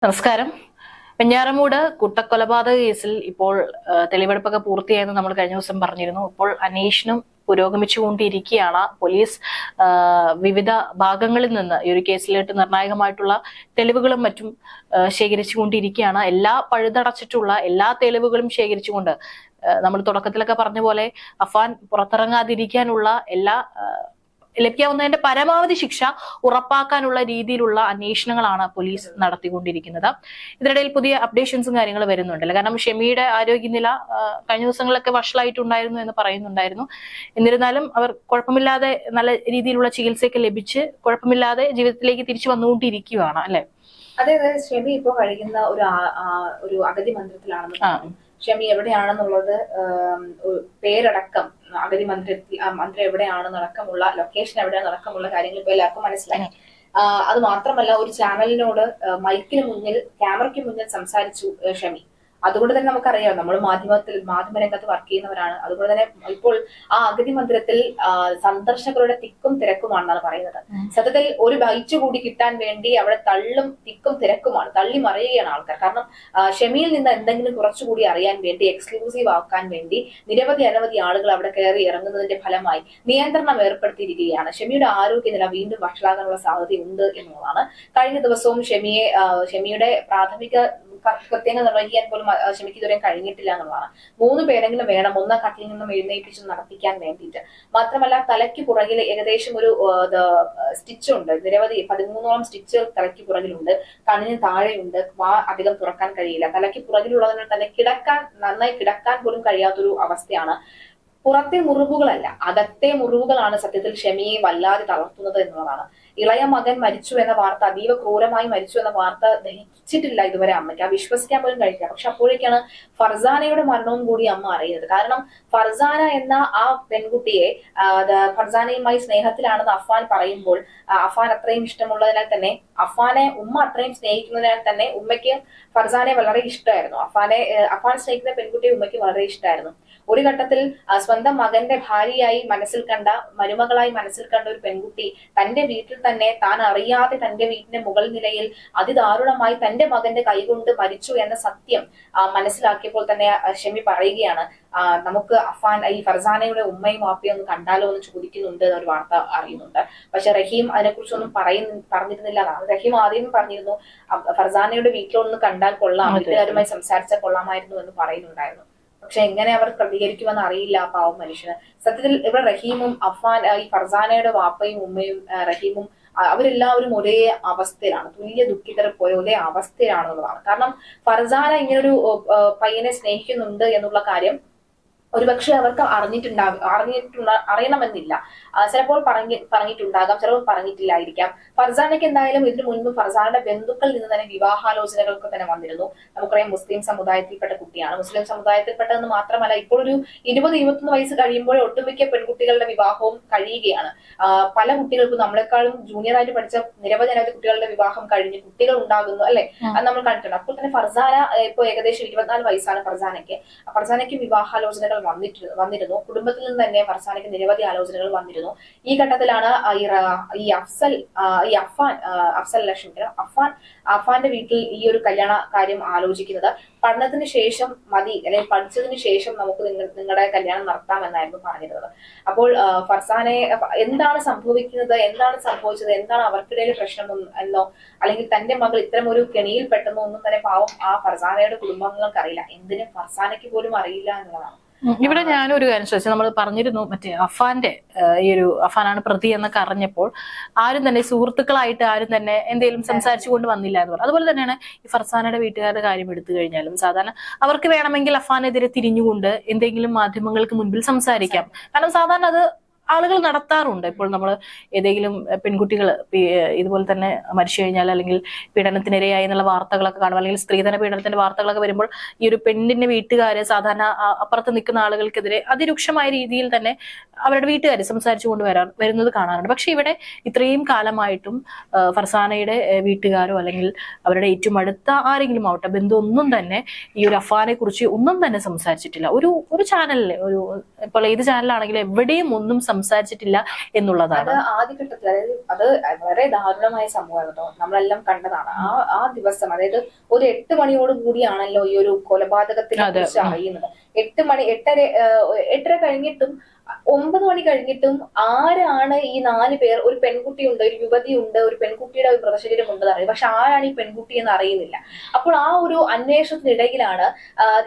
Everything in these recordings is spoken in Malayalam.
നമസ്കാരം. വെഞ്ഞാറമൂട് കൂട്ടക്കൊലപാതക കേസിൽ ഇപ്പോൾ തെളിവെടുപ്പൊക്കെ പൂർത്തിയായെന്ന് നമ്മൾ കഴിഞ്ഞ ദിവസം പറഞ്ഞിരുന്നു. ഇപ്പോൾ അന്വേഷണം പുരോഗമിച്ചുകൊണ്ടിരിക്കുകയാണ്. പോലീസ് വിവിധ ഭാഗങ്ങളിൽ നിന്ന് ഈ ഒരു കേസിലേട്ട് നിർണായകമായിട്ടുള്ള തെളിവുകളും മറ്റും ശേഖരിച്ചുകൊണ്ടിരിക്കുകയാണ്. എല്ലാ പഴുതടച്ചിട്ടുള്ള എല്ലാ തെളിവുകളും ശേഖരിച്ചുകൊണ്ട് നമ്മൾ തുടക്കത്തിലൊക്കെ പറഞ്ഞ പോലെ അഫാൻ പുറത്തിറങ്ങാതിരിക്കാനുള്ള എല്ലാ ലഭിക്കാവുന്നതിന്റെ പരമാവധി ശിക്ഷ ഉറപ്പാക്കാനുള്ള രീതിയിലുള്ള അന്വേഷണങ്ങളാണ് പോലീസ് നടത്തിക്കൊണ്ടിരിക്കുന്നത്. ഇതിനിടയിൽ പുതിയ അപ്ഡേഷൻസും കാര്യങ്ങളും വരുന്നുണ്ടല്ലോ. കാരണം ഷെമിയുടെ ആരോഗ്യനില കഴിഞ്ഞ ദിവസങ്ങളിലൊക്കെ വഷളായിട്ടുണ്ടായിരുന്നു എന്ന് പറയുന്നുണ്ടായിരുന്നു. എന്നിരുന്നാലും അവർ കുഴപ്പമില്ലാതെ നല്ല രീതിയിലുള്ള ചികിത്സയൊക്കെ ലഭിച്ച് കുഴപ്പമില്ലാതെ ജീവിതത്തിലേക്ക് തിരിച്ചു വന്നുകൊണ്ടിരിക്കുകയാണ് അല്ലെ? അതെ അതെ. ഷെമി ഇപ്പൊ കഴിയുന്ന ഒരു അഗതി മന്ദിരത്തിലാണെന്ന്. ഷെമി എവിടെയാണെന്നുള്ളത് പേരടക്കം അഗതി മന്ദിരം എവിടെയാണെന്നടക്കമുള്ള ലൊക്കേഷൻ എവിടെയാണെന്നടക്കമുള്ള കാര്യങ്ങൾ ഇപ്പൊ എല്ലാവർക്കും മനസ്സിലായി. അത് മാത്രമല്ല, ഒരു ചാനലിനോട് മൈക്കിന് മുന്നിൽ ക്യാമറയ്ക്ക് മുന്നിൽ സംസാരിച്ചു ഷെമി. അതുകൊണ്ട് തന്നെ നമുക്കറിയാം, നമ്മൾ മാധ്യമരംഗത്ത് വർക്ക് ചെയ്യുന്നവരാണ്. അതുകൊണ്ട് തന്നെ ഇപ്പോൾ ആ അഗതി മന്ദിരത്തിൽ സന്ദർശകരുടെ തിക്കും തിരക്കുമാണെന്നാണ് പറയുന്നത്. സത്യത്തിൽ ഒരു ബൈറ്റ് കൂടി കിട്ടാൻ വേണ്ടി അവിടെ തിക്കും തിരക്കുമാണ്, തള്ളി മറിയുകയാണ് ആൾക്കാർ. കാരണം ഷെമിയിൽ നിന്ന് എന്തെങ്കിലും കുറച്ചുകൂടി അറിയാൻ വേണ്ടി, എക്സ്ക്ലൂസീവ് ആക്കാൻ വേണ്ടി അനവധി ആളുകൾ അവിടെ കയറി ഇറങ്ങുന്നതിന്റെ ഫലമായി നിയന്ത്രണം ഏർപ്പെടുത്തിയിരിക്കുകയാണ്. ഷെമിയുടെ ആരോഗ്യനില വീണ്ടും വഷളാകാനുള്ള സാധ്യതയുണ്ട് എന്നുള്ളതാണ്. കഴിഞ്ഞ ദിവസവും ഷെമിയുടെ പ്രാഥമിക കൃത്യങ്ങൾ നിർവഹിക്കാൻ പോലും ഷെമിക്ക് ഇതുവരെ കഴിഞ്ഞിട്ടില്ല എന്നുള്ളതാണ്. 3 പേരെങ്കിലും വേണം ഒന്ന് കട്ടിൽ നിന്നും എഴുന്നേൽപ്പിച്ച് നടത്തിക്കാൻ വേണ്ടിയിട്ട്. മാത്രമല്ല, തലയ്ക്ക് പുറകിൽ ഏകദേശം ഒരു സ്റ്റിച്ച് ഉണ്ട്, 13ഓളം സ്റ്റിച്ച് തലയ്ക്ക് പുറകിലുണ്ട്. കണ്ണിന് താഴെയുണ്ട്. വാ അധികം തുറക്കാൻ കഴിയില്ല. തലയ്ക്ക് പുറകിലുള്ളതിനാൽ തന്നെ നന്നായി കിടക്കാൻ പോലും കഴിയാത്തൊരു അവസ്ഥയാണ്. പുറത്തെ മുറിവുകളല്ല, അകത്തെ മുറിവുകളാണ് സത്യത്തിൽ ഷെമിയെ വല്ലാതെ തളർത്തുന്നത് എന്നുള്ളതാണ്. ഇളയ മകൻ മരിച്ചു എന്ന വാർത്ത, അതീവ ക്രൂരമായി മരിച്ചു എന്ന വാർത്ത ദഹിച്ചിട്ടില്ല ഇതുവരെ അമ്മയ്ക്ക്. വിശ്വസിക്കാൻ പോലും കഴിയില്ല. പക്ഷെ അപ്പോഴേക്കാണ് ഫർസാനയുടെ മരണവും കൂടി അമ്മ അറിയുന്നത്. കാരണം ഫർസാന എന്ന ആ പെൺകുട്ടിയെ ഫർസാനയുമായി സ്നേഹത്തിലാണെന്ന് അഫാൻ പറയുമ്പോൾ, അഫാൻ അത്രയും ഇഷ്ടമുള്ളതിനാൽ തന്നെ, ഉമ്മ അത്രയും സ്നേഹിക്കുന്നതിനാൽ തന്നെ ഉമ്മയ്ക്ക് ഫർസാനെ വളരെ ഇഷ്ടമായിരുന്നു. അഫാൻ സ്നേഹിക്കുന്ന പെൺകുട്ടിയെ ഉമ്മയ്ക്ക് വളരെ ഇഷ്ടമായിരുന്നു. ഒരു ഘട്ടത്തിൽ സ്വന്തം മകന്റെ ഭാര്യയായി മനസ്സിൽ കണ്ട, മരുമകളായി മനസ്സിൽ കണ്ട ഒരു പെൺകുട്ടി തന്റെ വീട്ടിൽ തന്നെ, താൻ അറിയാതെ തന്റെ വീടിന്റെ മുകൾ നിലയിൽ അതിദാരുണമായി തന്റെ മകന്റെ കൈകൊണ്ട് മരിച്ചു എന്ന സത്യം മനസ്സിലാക്കിയപ്പോൾ തന്നെ ഷെമി പറയുകയാണ്, നമുക്ക് ഈ ഫർസാനയുടെ ഉമ്മയും വാപ്പയും ഒന്ന് കണ്ടാലോ എന്ന് ചോദിക്കുന്നുണ്ട് എന്നൊരു വാർത്ത അറിയുന്നുണ്ട്. പക്ഷെ റഹീം അതിനെക്കുറിച്ചൊന്നും പറഞ്ഞിരുന്നില്ല. റഹീം ആദ്യം പറഞ്ഞിരുന്നു ഫർസാനയുടെ വീട്ടിലൊന്ന് കണ്ടാൽ കൊള്ളാം, വീട്ടുകാരുമായി സംസാരിച്ചാൽ കൊള്ളാമായിരുന്നു എന്ന് പറയുന്നുണ്ടായിരുന്നു. പക്ഷെ എങ്ങനെ അവർ പ്രതികരിക്കുമെന്ന് അറിയില്ല ആ പാവം മനുഷ്യന്. സത്യത്തിൽ ഇവിടെ റഹീമും ഈ ഫർസാനയുടെ വാപ്പയും ഉമ്മയും റഹീമും അവരെല്ലാവരും ഒരേ അവസ്ഥയിലാണ്, തുല്യ ദുഃഖിതർ പോയ ഒരേ അവസ്ഥയിലാണെന്നുള്ളതാണ്. കാരണം ഫർസാന ഇങ്ങനൊരു പയ്യനെ സ്നേഹിക്കുന്നുണ്ട് എന്നുള്ള കാര്യം ഒരുപക്ഷെ അവർക്ക് അറിയണമെന്നില്ല. ചിലപ്പോൾ പറഞ്ഞിട്ടുണ്ടാകാം, ചിലപ്പോൾ പറഞ്ഞിട്ടില്ലായിരിക്കാം. ഫർസാനയ്ക്ക് എന്തായാലും ഇതിനു മുൻപ് ഫർസാനയുടെ ബന്ധുക്കളിൽ നിന്ന് തന്നെ വിവാഹാലോചനകൾക്ക് തന്നെ വന്നിരുന്നു. നമുക്കറിയാം, മുസ്ലിം സമുദായത്തിൽപ്പെട്ട കുട്ടിയാണ്. മുസ്ലിം സമുദായത്തിൽപ്പെട്ടതെന്ന് മാത്രമല്ല, ഇപ്പോൾ ഒരു 20-21 വയസ്സ് കഴിയുമ്പോൾ ഒട്ടുമിക്ക പെൺകുട്ടികളുടെ വിവാഹവും കഴിയുകയാണ്. പല കുട്ടികൾക്കും, നമ്മളെക്കാളും ജൂനിയറായിട്ട് പഠിച്ച അനവധി കുട്ടികളുടെ വിവാഹം കഴിഞ്ഞ് കുട്ടികൾ ഉണ്ടാകുന്നു അല്ലെ, അത് നമ്മൾ കണ്ടിട്ടുണ്ട്. അപ്പോൾ തന്നെ ഫർസാന ഇപ്പോൾ ഏകദേശം 24 വയസ്സാണ് ഫർസാനയ്ക്ക് വിവാഹാലോചനകൾ വന്നിരുന്നു. കുടുംബത്തിൽ നിന്ന് തന്നെ ഫർസാനയ്ക്ക് നിരവധി ആലോചനകൾ വന്നിരുന്നു. ഈ ഘട്ടത്തിലാണ് അഫാന്റെ വീട്ടിൽ ഈ ഒരു കല്യാണ കാര്യം ആലോചിക്കുന്നത്. പഠനത്തിന് ശേഷം മതി, അല്ലെങ്കിൽ പഠിച്ചതിന് ശേഷം നമുക്ക് നിങ്ങളുടെ കല്യാണം നടത്താമെന്നായിരുന്നു പറഞ്ഞിരുന്നത്. അപ്പോൾ ഫർസാനയെ എന്താണ് സംഭവിക്കുന്നത്, എന്താണ് സംഭവിച്ചത്, എന്താണ് അവർക്കിടയിൽ പ്രശ്നം എന്നോ, അല്ലെങ്കിൽ തന്റെ മകൾ ഇത്തരം ഒരു കെണിയിൽ പെട്ടെന്നോ ഒന്നും തന്നെ പാവം ആ ഫർസാനയുടെ കുടുംബാംഗങ്ങൾക്ക് അറിയില്ല. എന്തിനും ഫർസാനയ്ക്ക് പോലും അറിയില്ല എന്നുള്ളതാണ്. ഇവിടെ ഞാനൊരു കാര്യം ശ്രദ്ധിച്ചു, നമ്മൾ പറഞ്ഞിരുന്നു മറ്റേ അഫാനാണ് പ്രതി എന്നൊക്കെ അറിഞ്ഞപ്പോൾ ആരും തന്നെ സുഹൃത്തുക്കളായിട്ട് ആരും തന്നെ എന്തെങ്കിലും സംസാരിച്ചു കൊണ്ട് വന്നില്ല എന്ന് പറഞ്ഞു. അതുപോലെ തന്നെയാണ് ഈ ഫർസാനയുടെ വീട്ടുകാരുടെ കാര്യം എടുത്തു കഴിഞ്ഞാലും സാധാരണ അവർക്ക് വേണമെങ്കിൽ അഫാനെതിരെ തിരിഞ്ഞുകൊണ്ട് എന്തെങ്കിലും മാധ്യമങ്ങൾക്ക് മുൻപിൽ സംസാരിക്കാം. കാരണം സാധാരണ അത് ആളുകൾ നടത്താറുണ്ട്. ഇപ്പോൾ നമ്മൾ ഏതെങ്കിലും പെൺകുട്ടികൾ ഇതുപോലെ തന്നെ മരിച്ചു കഴിഞ്ഞാൽ, അല്ലെങ്കിൽ പീഡനത്തിനിരയായി എന്നുള്ള വാർത്തകളൊക്കെ കാണും, അല്ലെങ്കിൽ സ്ത്രീധന പീഡനത്തിന്റെ വാർത്തകളൊക്കെ വരുമ്പോൾ ഈ ഒരു പെണ്ണിന്റെ വീട്ടുകാര് സാധാരണ അപ്പുറത്ത് നിൽക്കുന്ന ആളുകൾക്കെതിരെ അതിരൂക്ഷമായ രീതിയിൽ തന്നെ അവരുടെ വീട്ടുകാർ സംസാരിച്ചു വരുന്നത് കാണാറുണ്ട്. പക്ഷെ ഇവിടെ ഇത്രയും കാലമായിട്ടും ഫർസാനയുടെ വീട്ടുകാരോ അല്ലെങ്കിൽ അവരുടെ ഏറ്റവും അടുത്ത ആരെങ്കിലും ആവട്ടെ, ബന്ധു ഒന്നും തന്നെ ഈ ഒരു അഫാനെ കുറിച്ച് ഒന്നും തന്നെ സംസാരിച്ചിട്ടില്ല. ഒരു ചാനലില്, ഇപ്പോൾ ഏത് ചാനലാണെങ്കിലും എവിടെയും ഒന്നും സംസാരിച്ചിട്ടില്ല എന്നുള്ളതാണ്. അത് ആദ്യഘട്ടത്തിൽ, അതായത് അത് വളരെ ദാരുണമായ സംഭവമാണ് കേട്ടോ, നമ്മളെല്ലാം കണ്ടതാണ്. ആ ദിവസം, അതായത് ഒരു 8 മണിയോട് കൂടിയാണല്ലോ ഈ ഒരു കൊലപാതകത്തിനെ കുറിച്ച് അറിയുന്നത്. 8:30 കഴിഞ്ഞിട്ടും 9 മണി കഴിഞ്ഞിട്ടും ആരാണ് ഈ 4 പേർ, ഒരു പെൺകുട്ടിയുണ്ട്, ഒരു യുവതിയുണ്ട്, ഒരു പെൺകുട്ടിയുടെ ഒരു മൃതശരീരം ഉണ്ടെന്ന് അറിയും, പക്ഷെ ആരാണ് ഈ പെൺകുട്ടി എന്ന് അറിയുന്നില്ല. അപ്പോൾ ആ ഒരു അന്വേഷണത്തിനിടയിലാണ്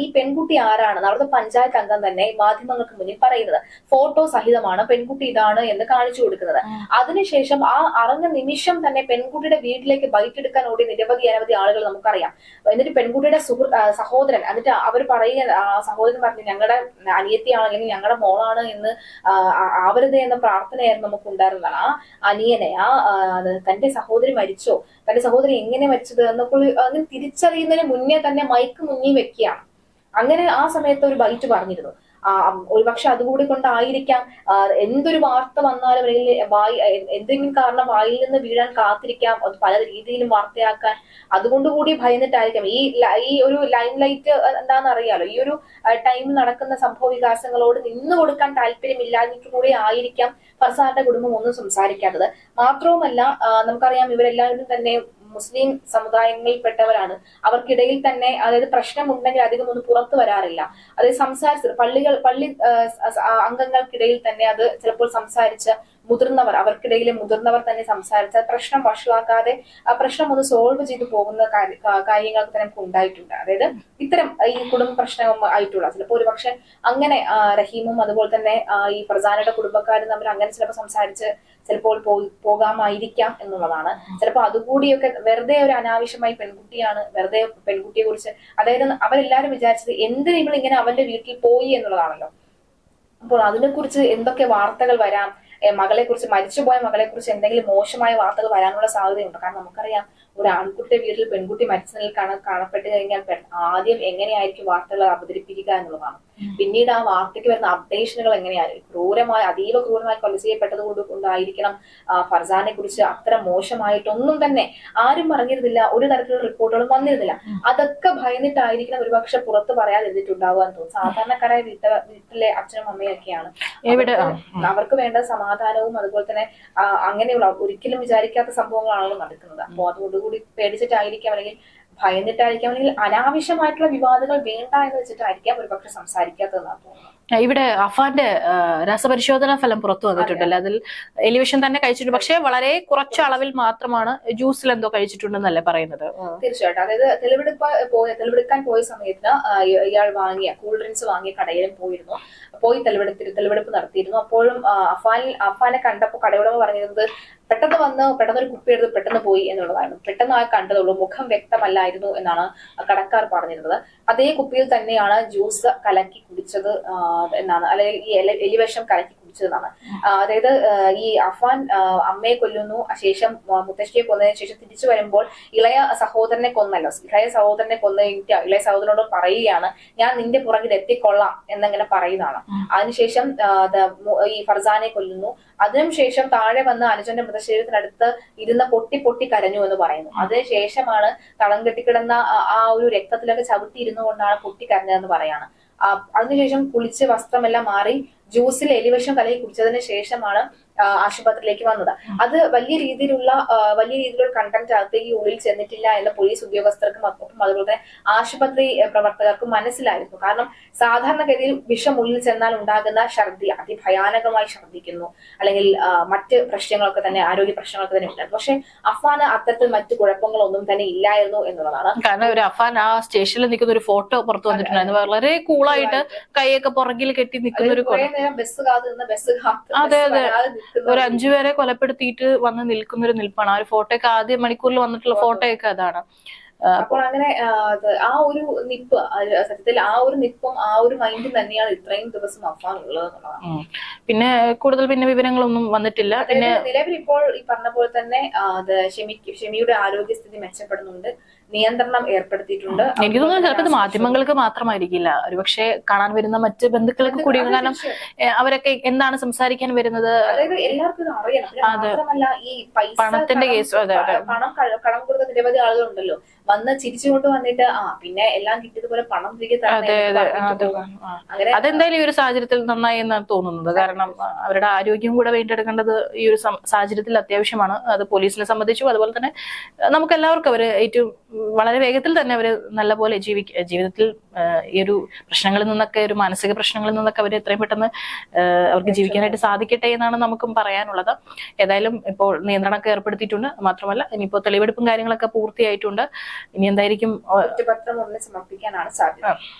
ഈ പെൺകുട്ടി ആരാണെന്ന് അവിടുത്തെ പഞ്ചായത്ത് അംഗം തന്നെ മാധ്യമങ്ങൾക്ക് മുന്നിൽ പറയുന്നത്. ഫോട്ടോ സഹിതമാണ് പെൺകുട്ടി ഇതാണ് എന്ന് കാണിച്ചു കൊടുക്കുന്നത്. അതിനുശേഷം ആ അറിഞ്ഞ നിമിഷം തന്നെ പെൺകുട്ടിയുടെ വീട്ടിലേക്ക് ബൈറ്റ് എടുക്കാൻ ഓടി അനവധി ആളുകൾ നമുക്കറിയാം. എന്നിട്ട് പെൺകുട്ടിയുടെ സഹോദരൻ, എന്നിട്ട് അവർ പറയുക, സഹോദരൻ പറഞ്ഞു ഞങ്ങളുടെ അനിയത്തിയാണ് അല്ലെങ്കിൽ ഞങ്ങളുടെ മോളാണ് എന്ന് ആവരുത് എന്ന പ്രാർത്ഥനയായിരുന്നു നമുക്ക് ഉണ്ടായിരുന്നതാണ്. ആ അനിയനെ, തന്റെ സഹോദരി മരിച്ചോ, തന്റെ സഹോദരി എങ്ങനെ മരിച്ചത് എന്നൊക്കെ അങ്ങനെ തിരിച്ചറിയുന്നതിന് മുന്നേ തന്നെ മൈക്ക് മുന്നിൽ വെക്കുകയാണ്. അങ്ങനെ ആ സമയത്ത് ഒരു ബൈറ്റ് പറഞ്ഞിരുന്നു. ഒരുപക്ഷെ അതുകൂടി കൊണ്ടായിരിക്കാം എന്തൊരു വാർത്ത വന്നാലും അല്ലെങ്കിൽ എന്തെങ്കിലും കാരണം വായിൽ നിന്ന് വീഴാൻ കാത്തിരിക്കാം, അത് പല രീതിയിലും വാർത്തയാക്കാൻ, അതുകൊണ്ടുകൂടി ഭയന്നിട്ടായിരിക്കാം ഈ ഒരു ലൈം ലൈറ്റ് എന്താണെന്ന് അറിയാലോ, ഈ ഒരു ടൈമിൽ നടക്കുന്ന സംഭവ വികാസങ്ങളോട് നിന്നു കൊടുക്കാൻ താല്പര്യമില്ലാഞ്ഞിട്ട് കൂടി ആയിരിക്കാം ഫർസാന്റെ കുടുംബം ഒന്നും സംസാരിക്കാത്തത്. മാത്രവുമല്ല, നമുക്കറിയാം ഇവരെല്ലാവരും തന്നെ മുസ്ലിം സമുദായങ്ങളിൽപ്പെട്ടവരാണ്. അവർക്കിടയിൽ തന്നെ അതായത് പ്രശ്നമുണ്ടെങ്കിൽ അധികം ഒന്നും പുറത്തു വരാറില്ല. അതായത് സംസാരിച്ചത് പള്ളി അംഗങ്ങൾക്കിടയിൽ തന്നെ അത് ചിലപ്പോൾ സംസാരിച്ച് മുതിർന്നവർ, അവർക്കിടയിലെ മുതിർന്നവർ തന്നെ സംസാരിച്ച പ്രശ്നം വഷളാക്കാതെ ആ പ്രശ്നം ഒന്ന് സോൾവ് ചെയ്തു പോകുന്ന കാര്യങ്ങൾക്ക് തന്നെ നമുക്ക് ഉണ്ടായിട്ടുണ്ട്. അതായത് ഇത്തരം ഈ കുടുംബ പ്രശ്നം ആയിട്ടുള്ള ചിലപ്പോൾ ഒരു പക്ഷെ അങ്ങനെ റഹീമും അതുപോലെ തന്നെ ഈ ഫർസാനയുടെ കുടുംബക്കാരും തമ്മിൽ അങ്ങനെ ചിലപ്പോൾ സംസാരിച്ച് ചിലപ്പോൾ പോകാമായിരിക്കാം എന്നുള്ളതാണ്. ചിലപ്പോൾ അതുകൂടിയൊക്കെ വെറുതെ ഒരു അനാവശ്യമായി പെൺകുട്ടിയാണ്, വെറുതെ പെൺകുട്ടിയെ കുറിച്ച്, അതായത് അവരെല്ലാരും വിചാരിച്ചത് എന്തിന് ഇവൾ ഇങ്ങനെ അവന്റെ വീട്ടിൽ പോയി എന്നുള്ളതാണല്ലോ. അപ്പോൾ അതിനെക്കുറിച്ച് എന്തൊക്കെ വാർത്തകൾ വരാം, മകളെ കുറിച്ച്, മരിച്ചുപോയ മകളെ കുറിച്ച് എന്തെങ്കിലും മോശമായ വാർത്തകൾ വരാനുള്ള സാധ്യതയുണ്ട്. കാരണം നമുക്കറിയാം ഒരു ആൺകുട്ടിയുടെ വീട്ടിൽ പെൺകുട്ടി മരിച്ച നിലയിൽ കാണപ്പെട്ട് കഴിഞ്ഞാൽ ആദ്യം എങ്ങനെയായിരിക്കും വാർത്തകൾ അവതരിപ്പിക്കുക എന്നുള്ളതാണ്. പിന്നീട് ആ വാർത്തയ്ക്ക് വരുന്ന അപ്ഡേഷനുകൾ എങ്ങനെയായിരിക്കും, അതീവ ക്രൂരമായി കൊല ചെയ്യപ്പെട്ടത് കൊണ്ടായിരിക്കണം ഫർസാനെ കുറിച്ച് അത്ര മോശമായിട്ടൊന്നും തന്നെ ആരും പറഞ്ഞിരുന്നില്ല, ഒരു തരത്തിലുള്ള റിപ്പോർട്ടുകളും വന്നിരുന്നില്ല. അതൊക്കെ ഭയന്നിട്ടായിരിക്കണം ഒരുപക്ഷെ പുറത്ത് പറയാതിരുന്നിട്ടുണ്ടാവുക എന്ന് തോന്നുന്നു. സാധാരണക്കാരായ വീട്ടിലെ അച്ഛനും അമ്മയൊക്കെയാണ്, അവർക്ക് വേണ്ട സമാധാനവും അതുപോലെ തന്നെ അങ്ങനെയുള്ള ഒരിക്കലും വിചാരിക്കാത്ത സംഭവങ്ങളാണല്ലോ നടക്കുന്നത്. അപ്പോൾ അതുകൊണ്ടുകൂടി പേടിച്ചിട്ടായിരിക്കാം അല്ലെങ്കിൽ ഭയന്നിട്ടായിരിക്കാം അല്ലെങ്കിൽ അനാവശ്യമായിട്ടുള്ള വിവാദങ്ങൾ വേണ്ട എന്ന് വെച്ചിട്ടായിരിക്കാം ഒരുപക്ഷെ സംസാരിക്കാത്തതെന്നാണ് തോന്നുന്നത്. ഇവിടെ അഫാന്റെ രസപരിശോധനാ ഫലം പുറത്തു വന്നിട്ടുണ്ടല്ലോ, അതിൽ എലിവേഷൻ തന്നെ കഴിച്ചിട്ടുണ്ട്, പക്ഷെ വളരെ കുറച്ച് അളവിൽ മാത്രമാണ്, ജ്യൂസിൽ എന്തോ കഴിച്ചിട്ടുണ്ടെന്നല്ലേ പറയുന്നത്. തീർച്ചയായിട്ടും, അതായത് തെളിവെടുക്കാൻ പോയ സമയത്ത് ഇയാൾ വാങ്ങിയ കൂൾ ഡ്രിങ്ക്സ് വാങ്ങിയ കടയിലും പോയി തെളിവെടുപ്പ് നടത്തിയിരുന്നു. അപ്പോഴും അഫാനെ കണ്ടപ്പോൾ കടയുടമ പറഞ്ഞിരുന്നത് പെട്ടെന്ന് ഒരു കുപ്പി എടുത്ത് പെട്ടെന്ന് പോയി എന്നുള്ളതാണ്. പെട്ടെന്ന് കണ്ടതുള്ളൂ, മുഖം വ്യക്തമല്ലായിരുന്നു എന്നാണ് കടക്കാർ പറഞ്ഞിരുന്നത്. അതേ കുപ്പിയിൽ തന്നെയാണ് ജ്യൂസ് കലക്കി കുടിച്ചത് എന്നാണ്, അല്ലെങ്കിൽ ഈ എലിവിഷം കലക്കി കുടിച്ചതെന്നാണ്. അതായത് ഈ അഫാൻ അമ്മയെ കൊല്ലുന്നു, ശേഷം മുത്തശ്ശിയെ കൊന്നതിന് ശേഷം തിരിച്ചു വരുമ്പോൾ ഇളയ സഹോദരനെ കൊന്നല്ലോ, ഇളയ സഹോദരനെ കൊന്നിട്ട് ഇളയ സഹോദരനോട് പറയുകയാണ് ഞാൻ നിന്റെ പുറകിൽ എത്തിക്കൊള്ളാം എന്നിങ്ങനെ പറയുന്നതാണ്. അതിനുശേഷം ഈ ഫർസാനെ കൊല്ലുന്നു. അതിനുശേഷം താഴെ വന്ന് അനുജന്റെ മൃതശരീരത്തിനടുത്ത് ഇരുന്ന് പൊട്ടി കരഞ്ഞു എന്ന് പറയുന്നു. അതിനുശേഷമാണ് തളം കെട്ടിക്കിടന്ന ആ ഒരു രക്തത്തിലൊക്കെ ചവിട്ടി ഇരുന്നു കൊണ്ടാണ് പൊട്ടി കരഞ്ഞതെന്ന് പറയാണ്. അതിനുശേഷം കുളിച്ച് വസ്ത്രമെല്ലാം മാറി ജ്യൂസിൽ എലിവിഷം കലക്കി കുടിച്ചതിന് ശേഷമാണ് ആശുപത്രിയിലേക്ക് വന്നത്. അത് വലിയ രീതിയിലുള്ള കണ്ടന്റ് അകത്തേക്ക് ഉള്ളിൽ ചെന്നിട്ടില്ല എന്ന് പോലീസ് ഉദ്യോഗസ്ഥർക്കും ഒപ്പം അതുപോലെ തന്നെ ആശുപത്രി പ്രവർത്തകർക്കും മനസ്സിലായിരുന്നു. കാരണം സാധാരണഗതിയിൽ വിഷം ഉള്ളിൽ ചെന്നാൽ ഉണ്ടാകുന്ന ഛർദി അതിഭയാനകമായി ഛർദിക്കുന്നു, അല്ലെങ്കിൽ മറ്റ് പ്രശ്നങ്ങളൊക്കെ തന്നെ, ആരോഗ്യ പ്രശ്നങ്ങളൊക്കെ തന്നെ ഉണ്ടായിരുന്നു. പക്ഷെ അഫാന് അത്തരത്തിൽ മറ്റു കുഴപ്പങ്ങളൊന്നും തന്നെ ഇല്ലായിരുന്നു എന്നുള്ളതാണ്. കാരണം ഒരു അഫാൻ ആ സ്റ്റേഷനിൽ നിൽക്കുന്ന ഒരു ഫോട്ടോ പുറത്തു വന്നിട്ടുണ്ടായിരുന്നു, വളരെ കൂളായിട്ട് കൈയൊക്കെ പുറകിൽ കെട്ടി നിൽക്കുന്ന ഒരു ബസ് കാത്ത് അതെ ഒരു 5 പേരെ കൊലപ്പെടുത്തിയിട്ട് വന്ന് നിൽക്കുന്ന ഒരു നിൽപ്പാണ്. ആ ഒരു ഫോട്ടോയൊക്കെ ആദ്യ മണിക്കൂറിൽ വന്നിട്ടുള്ള ഫോട്ടോയൊക്കെ അതാണ്. അപ്പോൾ അങ്ങനെ ആ ഒരു നിപ്പ്, സത്യത്തിൽ ആ ഒരു നിപ്പും ആ ഒരു മൈൻഡും തന്നെയാണ് ഇത്രയും ദിവസം അഫാൻ ഉള്ളത് എന്നുള്ളതാണ്. പിന്നെ കൂടുതൽ വിവരങ്ങളൊന്നും വന്നിട്ടില്ല. പിന്നെ നിലവിൽ ഇപ്പോൾ ഈ പറഞ്ഞ പോലെ തന്നെ ഷെമിയുടെ ആരോഗ്യസ്ഥിതി മെച്ചപ്പെടുന്നുണ്ട്. നിയന്ത്രണം ഏർപ്പെടുത്തിയിട്ടുണ്ട്. എനിക്ക് തോന്നുന്നു ചിലപ്പോൾ ഇത് മാധ്യമങ്ങൾക്ക് മാത്രമായിരിക്കില്ല, ഒരുപക്ഷെ കാണാൻ വരുന്ന മറ്റ് ബന്ധുക്കൾക്ക് കൂടി, കാരണം അവരൊക്കെ എന്താണ് സംസാരിക്കാൻ വരുന്നത്, അതായത് എല്ലാവർക്കും ഇത് അറിയണം. മാത്രമല്ല ഈ പൈസ പണത്തിന്റെ കേസ്, പണം കടം കൊടുത്ത നിരവധി ആളുകളുണ്ടല്ലോ, വന്ന് ചിരിച്ചുകൊണ്ട് വന്നിട്ട് പിന്നെ എല്ലാം കിട്ടിയതുപോലെ പണം തിരികെ അതെന്തായാലും ഈ ഒരു സാഹചര്യത്തിൽ നന്നായി എന്നാണ് തോന്നുന്നത്. കാരണം അവരുടെ ആരോഗ്യം കൂടെ വീണ്ടെടുക്കേണ്ടത് ഈ ഒരു സാഹചര്യത്തിൽ അത്യാവശ്യമാണ്. അത് പോലീസിനെ സംബന്ധിച്ചും അതുപോലെ തന്നെ നമുക്ക് എല്ലാവർക്കും അവര് ഏറ്റവും വളരെ വേഗത്തിൽ തന്നെ അവര് നല്ലപോലെ ജീവിതത്തിൽ ഈ ഒരു പ്രശ്നങ്ങളിൽ നിന്നൊക്കെ, ഒരു മാനസിക പ്രശ്നങ്ങളിൽ നിന്നൊക്കെ അവർ എത്രയും പെട്ടെന്ന് അവർക്ക് ജീവിക്കാനായിട്ട് സാധിക്കട്ടെ എന്നാണ് നമുക്കും പറയാനുള്ളത്. ഏതായാലും ഇപ്പോൾ നിയന്ത്രണമൊക്കെ ഏർപ്പെടുത്തിയിട്ടുണ്ട്. മാത്രമല്ല ഇനിയിപ്പോ തെളിവെടുപ്പും കാര്യങ്ങളൊക്കെ പൂർത്തിയായിട്ടുണ്ട്. ഇനി എന്തായിരിക്കും കുറ്റപത്രം ഉടനെ സമർപ്പിക്കാനാണ് സാധ്യത.